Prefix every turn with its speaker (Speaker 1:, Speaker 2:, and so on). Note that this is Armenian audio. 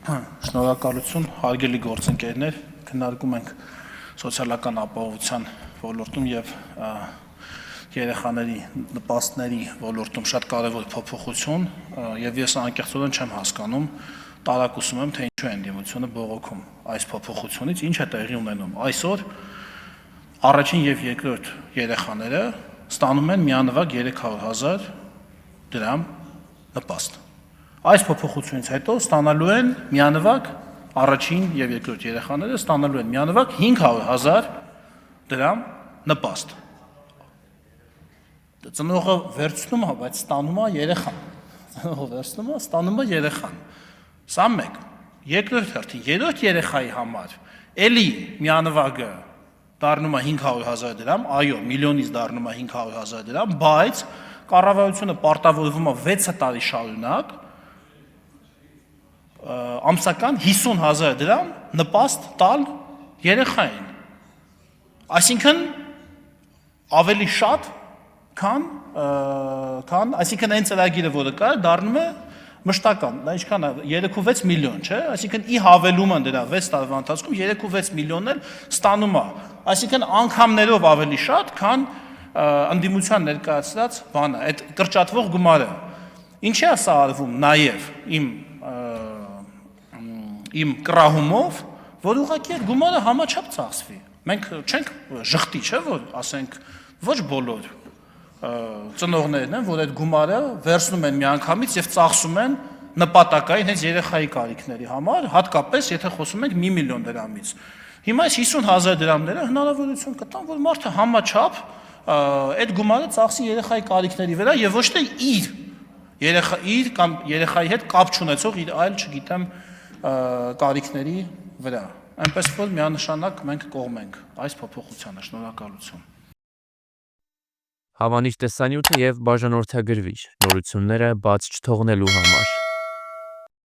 Speaker 1: Շնորհակալություն, հարգելի գործընկերներ, քննարկում ենք սոցիալական ապահովության ոլորտում եւ երեխաների նպաստների ոլորտում շատ կարևոր փոփոխություն եւ ես անկեղծորեն չեմ հասկանում, տարակուսում եմ, թե ինչու է ընդդիմությունը բողոքում այս փոփոխությունից, ինչ է տեղի ունենում։ Այսօր առաջին եւ երկրորդ երեխաները ստանում են միանվագ 300,000 դրամ նպաստ։ Այս փոփոխությունից հետո ստանալու են միանվագ առաջին եւ երկրորդ երեխաները ստանալու են միանվագ 500,000 դրամ նպաստ։ Ծնողը վերցնում է, բայց ստանում է երեխան։ Ծնողը վերցնում է, ստանում է երեխան։ Սա մեկ։ Երկրորդ հերթին, երրորդ երեխայի համար էլի միանվագը դառնում է 500,000 դրամ, այո, միլիոնից դառնում է 500,000 դրամ, բայց կառավարությունը պարտավորվում է 6 տարի շարունակ ամսական 50,000 դրամ նպաստ տալ երեխային։ Այսինքն ավելի շատ, քան այսինքն այն ծրագիրը, որը կա, դառնում է մշտական, դա ինչքան է 3.6 միլիոն, չէ՞, այսինքն ի հավելումը դրա 6 տարվա ընթացքում 3.6 միլիոնն էլ ստանում է, այսինքն անգամներով ավելի շատ, քան ընդդիմության ներկայացրած բանը, այդ կրճատվող գումարը։ Ինչի է սա արվում նաև իմ կռահումով, որ ուղղակի այդ գումարը համաչափ ծախսվի։ Մենք չենք ժխտի, չէ՞, որ ասենք ոչ բոլոր ծնողներն են, որ այդ գումարը վերցնում են միանգամից եւ ծախսում են նպատակային հենց երեխայի կարիքների համար, հատկապես եթե խոսում ենք 1 միլիոն դրամից։ Հիմա այս 50,000 դրամները հնարավորություն կտան, որ մարդը համաչափ այդ գումարը ծախսի երեխայի կարիքների վրա եւ ոչ թե իր կամ երեխայի հետ կապ չունեցող իր այլ, չգիտեմ, կարիքների վրա։ Այնպես որ միանշանակ մենք կողմ ենք այս փոփոխությանը։ Շնորհակալություն։
Speaker 2: Հավանիչ տեսանյութը եւ բաժանորդագրվիչ նորությունները բաց չթողնելու համար։